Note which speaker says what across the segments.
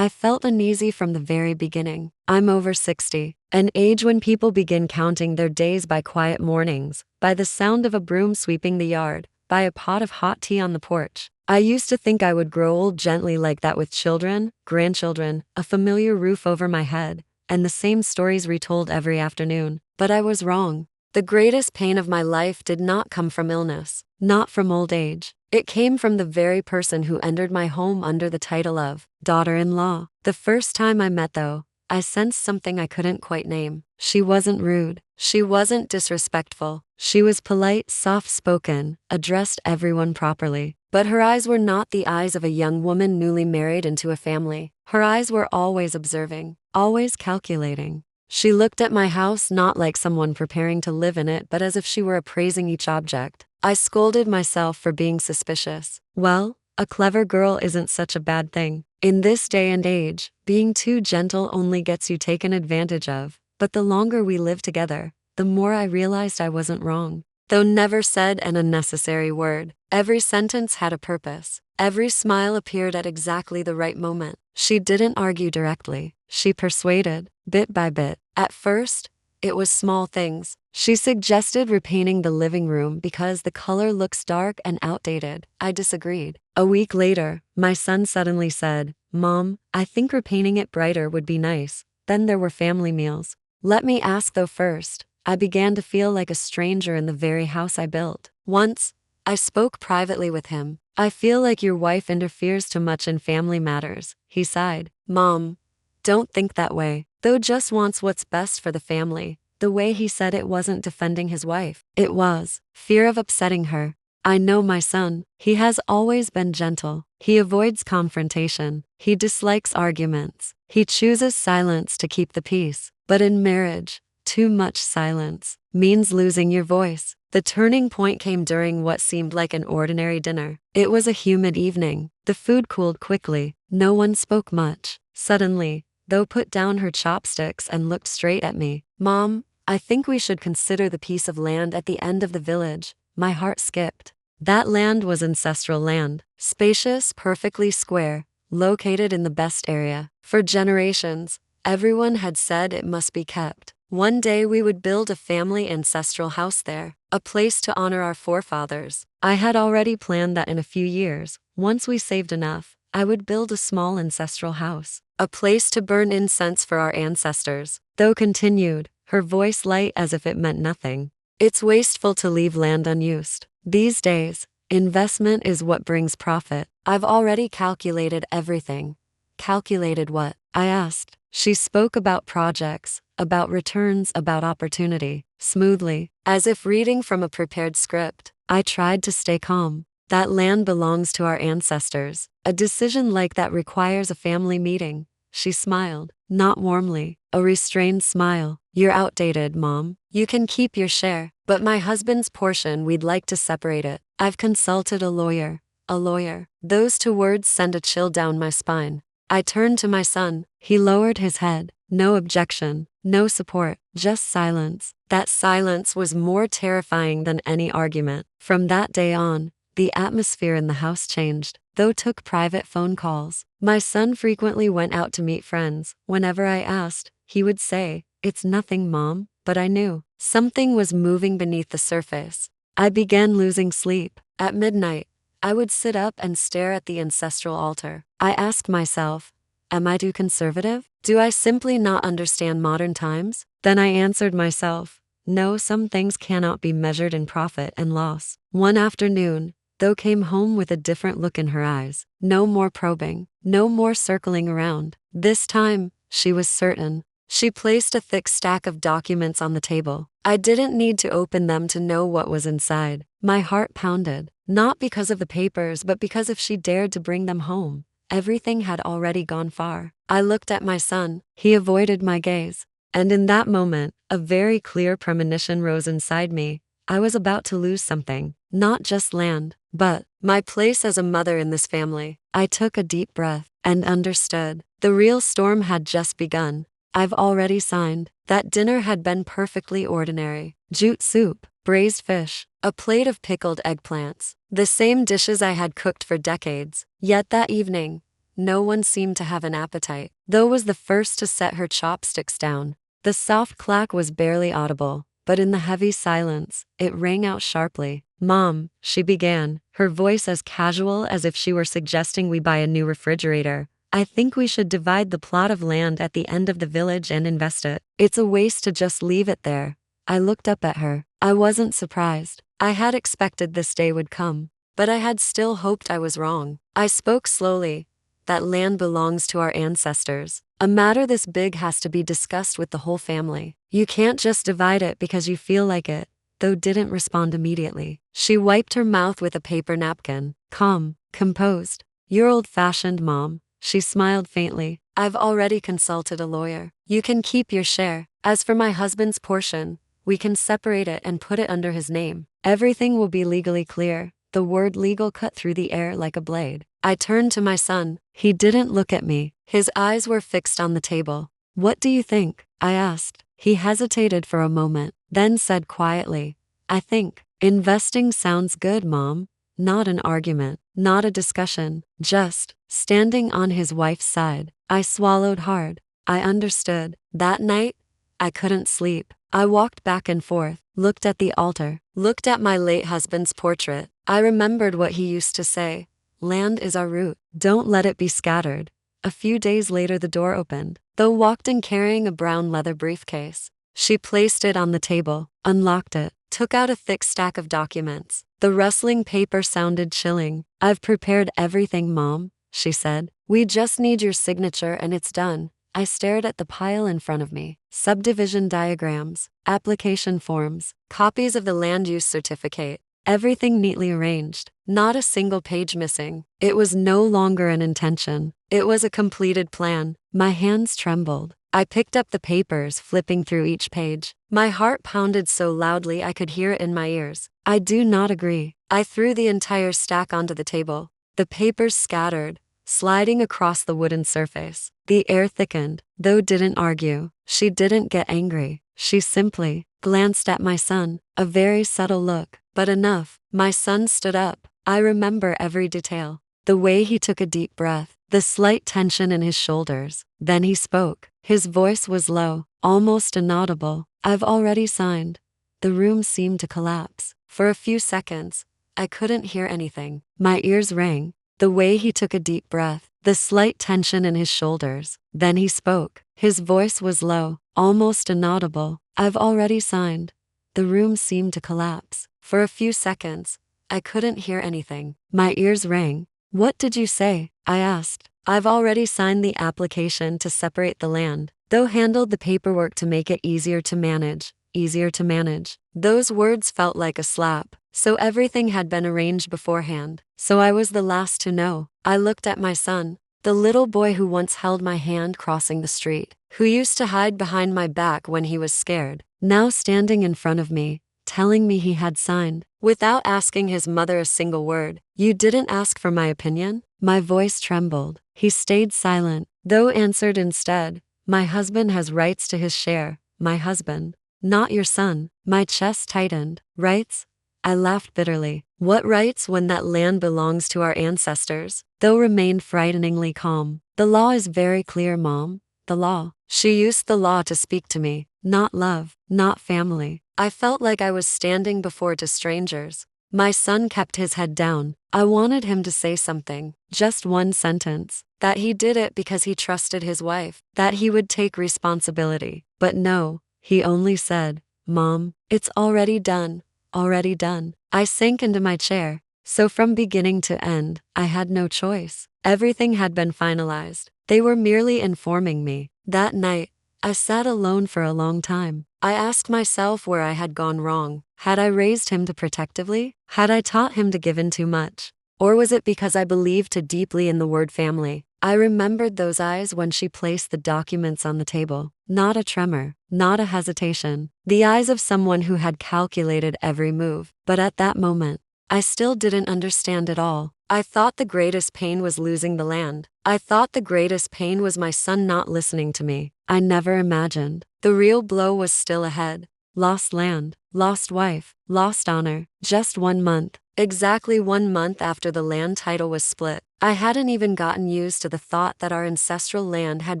Speaker 1: I felt uneasy from the very beginning. I'm over 60, an age when people begin counting their days by quiet mornings, by the sound of a broom sweeping the yard, by a pot of hot tea on the porch. I used to think I would grow old gently like that with children, grandchildren, a familiar roof over my head, and the same stories retold every afternoon. But I was wrong. The greatest pain of my life did not come from illness, not from old age. It came from the very person who entered my home under the title of daughter-in-law. The first time I met, though, I sensed something I couldn't quite name. She wasn't rude. She wasn't disrespectful. She was polite, soft-spoken, addressed everyone properly. But her eyes were not the eyes of a young woman newly married into a family. Her eyes were always observing, always calculating. She looked at my house not like someone preparing to live in it, but as if she were appraising each object. I scolded myself for being suspicious. Well, a clever girl isn't such a bad thing. In this day and age, being too gentle only gets you taken advantage of. But the longer we lived together, the more I realized I wasn't wrong. Though never said an unnecessary word, every sentence had a purpose. Every smile appeared at exactly the right moment. She didn't argue directly. She persuaded, bit by bit. At first, it was small things. She suggested repainting the living room because the color looks dark and outdated. I disagreed. A week later, my son suddenly said, "Mom, I think repainting it brighter would be nice." Then there were family meals. Let me ask though first, I began to feel like a stranger in the very house I built. Once, I spoke privately with him. "I feel like your wife interferes too much in family matters," he sighed. "Mom, don't think that way. Though just wants what's best for the family." The way he said it wasn't defending his wife. It was fear of upsetting her. I know my son. He has always been gentle. He avoids confrontation. He dislikes arguments. He chooses silence to keep the peace. But in marriage, too much silence means losing your voice. The turning point came during what seemed like an ordinary dinner. It was a humid evening. The food cooled quickly. No one spoke much. Suddenly, Tho put down her chopsticks and looked straight at me. "Mom, I think we should consider the piece of land at the end of the village." My heart skipped. That land was ancestral land, spacious, perfectly square, located in the best area. For generations, everyone had said it must be kept. One day we would build a family ancestral house there, a place to honor our forefathers. I had already planned that in a few years, once we saved enough, I would build a small ancestral house, a place to burn incense for our ancestors. Tho continued, her voice light as if it meant nothing. "It's wasteful to leave land unused. These days, investment is what brings profit. I've already calculated everything." "Calculated what?" I asked. She spoke about projects, about returns, about opportunity, smoothly, as if reading from a prepared script. I tried to stay calm. "That land belongs to our ancestors. A decision like that requires a family meeting." She smiled, not warmly, a restrained smile. "You're outdated, Mom. You can keep your share, but my husband's portion, we'd like to separate it. I've consulted a lawyer." A lawyer. Those two words sent a chill down my spine. I turned to my son. He lowered his head. No objection, no support, just silence. That silence was more terrifying than any argument. From that day on, the atmosphere in the house changed. Tho took private phone calls. My son frequently went out to meet friends. Whenever I asked, he would say, "It's nothing, Mom." But I knew something was moving beneath the surface. I began losing sleep. At midnight, I would sit up and stare at the ancestral altar. I asked myself, am I too conservative? Do I simply not understand modern times? Then I answered myself, no, some things cannot be measured in profit and loss. One afternoon, Tho came home with a different look in her eyes. No more probing, no more circling around. This time, she was certain. She placed a thick stack of documents on the table. I didn't need to open them to know what was inside. My heart pounded, not because of the papers, but because if she dared to bring them home, everything had already gone far. I looked at my son. He avoided my gaze. And in that moment, a very clear premonition rose inside me. I was about to lose something, not just land, but my place as a mother in this family. I took a deep breath and understood. The real storm had just begun. I've already signed. That dinner had been perfectly ordinary. Jute soup, braised fish, a plate of pickled eggplants. The same dishes I had cooked for decades. Yet that evening, No one seemed to have an appetite. Tho was the first to set her chopsticks down. The soft clack was barely audible, but in the heavy silence, it rang out sharply. "Mom," she began, her voice as casual as if she were suggesting we buy a new refrigerator. "I think we should divide the plot of land at the end of the village and invest it. It's a waste to just leave it there." I looked up at her. I wasn't surprised. I had expected this day would come, but I had still hoped I was wrong. I spoke slowly. "That land belongs to our ancestors. A matter this big has to be discussed with the whole family. You can't just divide it because you feel like it." Though didn't respond immediately. She wiped her mouth with a paper napkin, calm, composed. "You're old-fashioned, Mom." She smiled faintly. "I've already consulted a lawyer. You can keep your share. As for my husband's portion, we can separate it and put it under his name. Everything will be legally clear." The word legal cut through the air like a blade. I turned to my son. He didn't look at me. His eyes were fixed on the table. "What do you think?" I asked. He hesitated for a moment, then said quietly, "I think investing sounds good, Mom." Not an argument, not a discussion, just standing on his wife's side. I swallowed hard. I understood. That night, I couldn't sleep. I walked back and forth, looked at the altar, looked at my late husband's portrait. I remembered what he used to say. "Land is our root. Don't let it be scattered." A few days later the door opened. Tho walked in carrying a brown leather briefcase. She placed it on the table, unlocked it, took out a thick stack of documents. The rustling paper sounded chilling. "I've prepared everything, Mom," she said. "We just need your signature and it's done." I stared at the pile in front of me. Subdivision diagrams, application forms, copies of the land use certificate. Everything neatly arranged, not a single page missing. It was no longer an intention. It was a completed plan. My hands trembled. I picked up the papers, flipping through each page. My heart pounded so loudly I could hear it in my ears. "I do not agree." I threw the entire stack onto the table. The papers scattered, sliding across the wooden surface. The air thickened. Though didn't argue. She didn't get angry. She simply glanced at my son. A very subtle look, but enough. My son stood up. I remember every detail. The way he took a deep breath, the slight tension in his shoulders. Then he spoke. His voice was low, almost inaudible. "I've already signed." The room seemed to collapse. For a few seconds, I couldn't hear anything. My ears rang. The way he took a deep breath, the slight tension in his shoulders. Then he spoke. His voice was low, almost inaudible. "I've already signed." The room seemed to collapse. For a few seconds, I couldn't hear anything. My ears rang. "What did you say?" I asked. "I've already signed the application to separate the land." Though handled the paperwork to make it easier to manage. Easier to manage. Those words felt like a slap. So everything had been arranged beforehand. So I was the last to know. I looked at my son, the little boy who once held my hand crossing the street, who used to hide behind my back when he was scared, now standing in front of me, telling me he had signed, without asking his mother a single word. "You didn't ask for my opinion?" My voice trembled. He stayed silent, though answered instead, "My husband has rights to his share." "My husband? Not your son." My chest tightened. "Rights?" I laughed bitterly. "What rights when that land belongs to our ancestors?" Though remained frighteningly calm. "The law is very clear, Mom. The law." She used the law to speak to me, not love, not family. I felt like I was standing before two strangers. My son kept his head down. I wanted him to say something, just one sentence, that he did it because he trusted his wife, that he would take responsibility. But no, he only said, "Mom, it's already done. Already done." I sank into my chair. So from beginning to end, I had no choice. Everything had been finalized. They were merely informing me. That night, I sat alone for a long time. I asked myself where I had gone wrong. Had I raised him too protectively? Had I taught him to give in too much? Or was it because I believed too deeply in the word family? I remembered those eyes when she placed the documents on the table. Not a tremor, not a hesitation. The eyes of someone who had calculated every move. But at that moment, I still didn't understand it all. I thought the greatest pain was losing the land. I thought the greatest pain was my son not listening to me. I never imagined the real blow was still ahead. Lost land, lost wife, lost honor. Just 1 month, Exactly 1 month after the land title was split. I hadn't even gotten used to the thought that our ancestral land had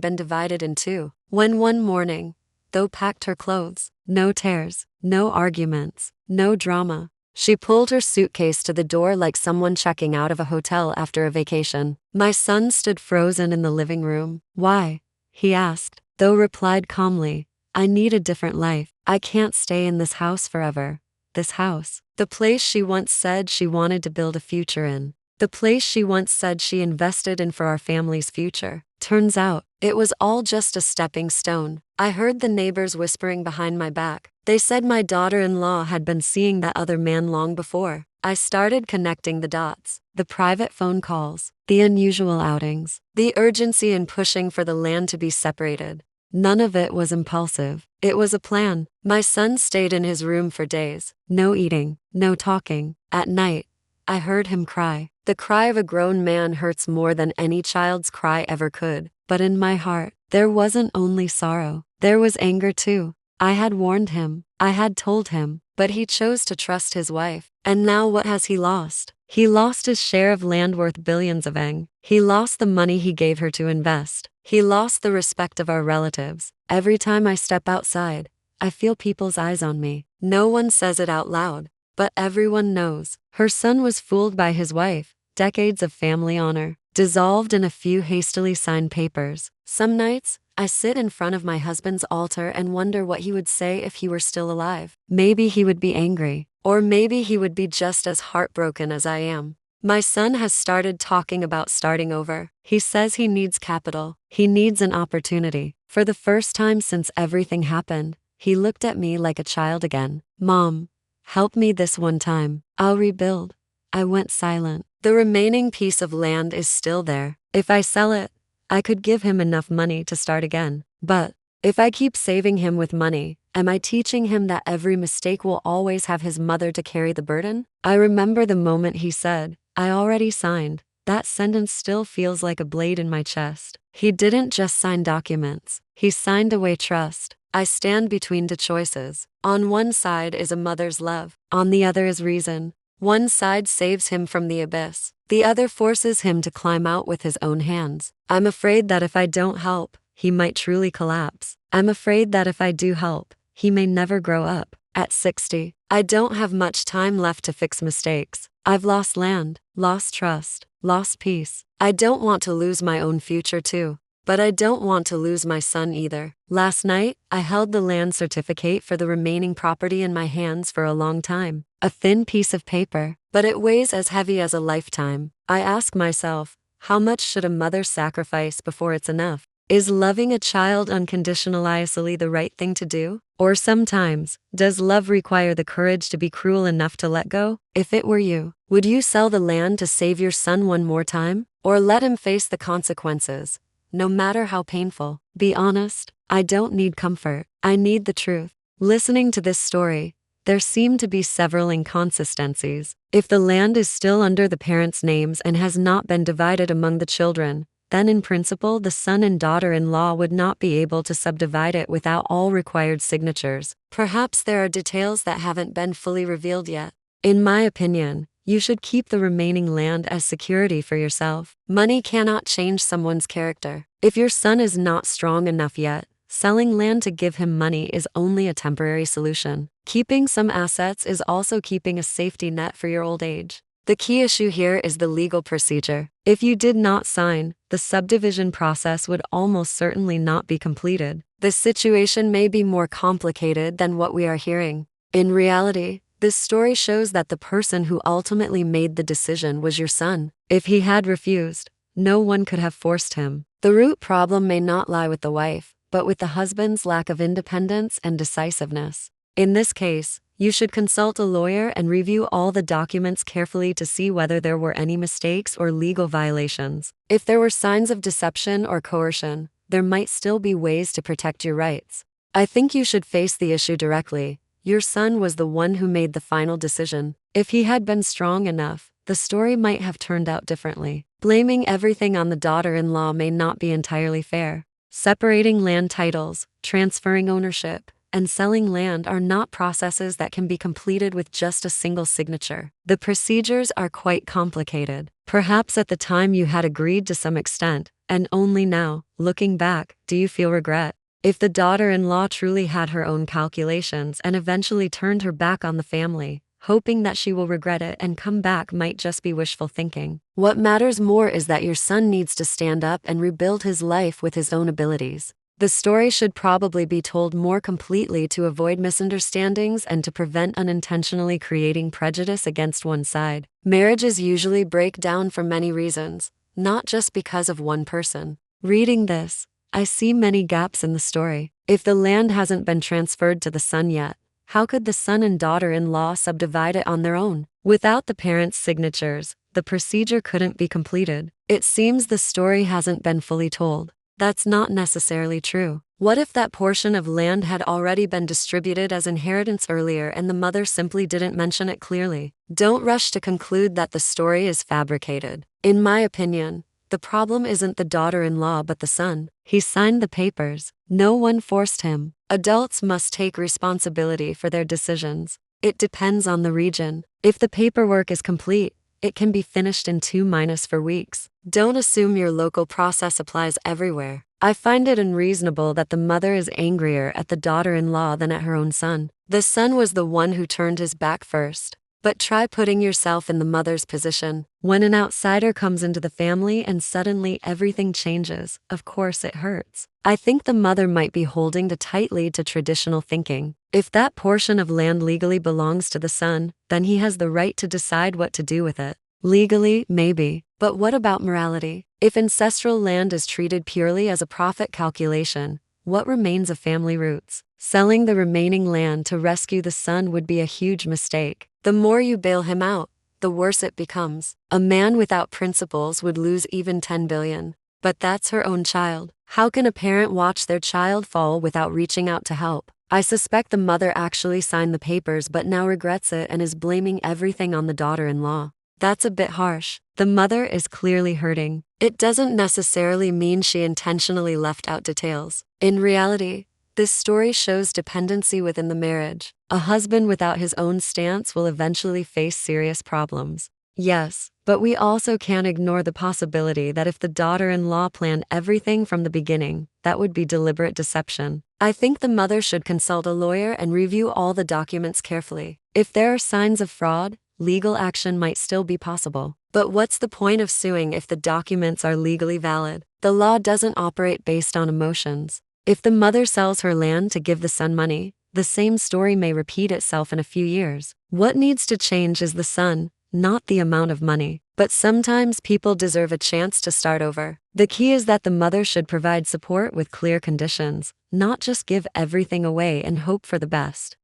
Speaker 1: been divided in two, when one morning, Tho packed her clothes. No tears, no arguments, no drama. She pulled her suitcase to the door like someone checking out of a hotel after a vacation. My son stood frozen in the living room. Why? He asked. Tho replied calmly, I need a different life. I can't stay in this house forever. This house. The place she once said she wanted to build a future in. The place she once said she invested in for our family's future. Turns out, it was all just a stepping stone. I heard the neighbors whispering behind my back. They said my daughter-in-law had been seeing that other man long before. I started connecting the dots. The private phone calls, the unusual outings, the urgency in pushing for the land to be separated. None of it was impulsive. It was a plan. My son stayed in his room for days. No eating, no talking. At night, I heard him cry. The cry of a grown man hurts more than any child's cry ever could. But in my heart, there wasn't only sorrow. There was anger too. I had warned him. I had told him. But he chose to trust his wife. And now what has he lost? He lost his share of land worth billions of eng. He lost the money he gave her to invest. He lost the respect of our relatives. Every time I step outside, I feel people's eyes on me. No one says it out loud, but everyone knows. Her son was fooled by his wife. Decades of family honor, dissolved in a few hastily signed papers. Some nights, I sit in front of my husband's altar and wonder what he would say if he were still alive. Maybe he would be angry, or maybe he would be just as heartbroken as I am. My son has started talking about starting over. He says he needs capital. He needs an opportunity. For the first time since everything happened, he looked at me like a child again. Mom, help me this one time. I'll rebuild. I went silent. The remaining piece of land is still there. If I sell it, I could give him enough money to start again. But if I keep saving him with money, am I teaching him that every mistake will always have his mother to carry the burden? I remember the moment he said, I already signed. That sentence still feels like a blade in my chest. He didn't just sign documents. He signed away trust. I stand between two choices. On one side is a mother's love. On the other is reason. One side saves him from the abyss. The other forces him to climb out with his own hands. I'm afraid that if I don't help, he might truly collapse. I'm afraid that if I do help, he may never grow up. At 60, I don't have much time left to fix mistakes. I've lost land, lost trust, lost peace. I don't want to lose my own future too. But I don't want to lose my son either. Last night, I held the land certificate for the remaining property in my hands for a long time. A thin piece of paper, but it weighs as heavy as a lifetime. I ask myself, how much should a mother sacrifice before it's enough? Is loving a child unconditionally the right thing to do? Or sometimes, does love require the courage to be cruel enough to let go? If it were you, would you sell the land to save your son one more time? Or let him face the consequences? No matter how painful. Be honest, I don't need comfort. I need the truth. Listening to this story, there seem to be several inconsistencies. If the land is still under the parents' names and has not been divided among the children, then in principle the son and daughter-in-law would not be able to subdivide it without all required signatures. Perhaps there are details that haven't been fully revealed yet. In my opinion, you should keep the remaining land as security for yourself. Money cannot change someone's character. If your son is not strong enough yet, selling land to give him money is only a temporary solution. Keeping some assets is also keeping a safety net for your old age. The key issue here is the legal procedure. If you did not sign, the subdivision process would almost certainly not be completed. The situation may be more complicated than what we are hearing. In reality, this story shows that the person who ultimately made the decision was your son. If he had refused, no one could have forced him. The root problem may not lie with the wife, but with the husband's lack of independence and decisiveness. In this case, you should consult a lawyer and review all the documents carefully to see whether there were any mistakes or legal violations. If there were signs of deception or coercion, there might still be ways to protect your rights. I think you should face the issue directly. Your son was the one who made the final decision. If he had been strong enough, the story might have turned out differently. Blaming everything on the daughter-in-law may not be entirely fair. Separating land titles, transferring ownership, and selling land are not processes that can be completed with just a single signature. The procedures are quite complicated. Perhaps at the time you had agreed to some extent, and only now, looking back, do you feel regret. If the daughter-in-law truly had her own calculations and eventually turned her back on the family, hoping that she will regret it and come back might just be wishful thinking. What matters more is that your son needs to stand up and rebuild his life with his own abilities. The story should probably be told more completely to avoid misunderstandings and to prevent unintentionally creating prejudice against one side. Marriages usually break down for many reasons, not just because of one person. Reading this, I see many gaps in the story. If the land hasn't been transferred to the son yet, how could the son and daughter-in-law subdivide it on their own? Without the parents' signatures, the procedure couldn't be completed. It seems the story hasn't been fully told. That's not necessarily true. What if that portion of land had already been distributed as inheritance earlier and the mother simply didn't mention it clearly? Don't rush to conclude that the story is fabricated. In my opinion, the problem isn't the daughter-in-law but the son. He signed the papers. No one forced him. Adults must take responsibility for their decisions. It depends on the region. If the paperwork is complete, it can be finished in 2-4 weeks. Don't assume your local process applies everywhere. I find it unreasonable that the mother is angrier at the daughter-in-law than at her own son. The son was the one who turned his back first. But try putting yourself in the mother's position. When an outsider comes into the family and suddenly everything changes, of course it hurts. I think the mother might be holding too tightly to traditional thinking. If that portion of land legally belongs to the son, then he has the right to decide what to do with it. Legally, maybe. But what about morality? If ancestral land is treated purely as a profit calculation, what remains of family roots? Selling the remaining land to rescue the son would be a huge mistake. The more you bail him out, the worse it becomes. A man without principles would lose even 10 billion. But that's her own child. How can a parent watch their child fall without reaching out to help? I suspect the mother actually signed the papers but now regrets it and is blaming everything on the daughter-in-law. That's a bit harsh. The mother is clearly hurting. It doesn't necessarily mean she intentionally left out details. In reality, this story shows dependency within the marriage. A husband without his own stance will eventually face serious problems. Yes, but we also can't ignore the possibility that if the daughter-in-law planned everything from the beginning, that would be deliberate deception. I think the mother should consult a lawyer and review all the documents carefully. If there are signs of fraud, legal action might still be possible. But what's the point of suing if the documents are legally valid? The law doesn't operate based on emotions. If the mother sells her land to give the son money, the same story may repeat itself in a few years. What needs to change is the son, not the amount of money. But sometimes people deserve a chance to start over. The key is that the mother should provide support with clear conditions, not just give everything away and hope for the best.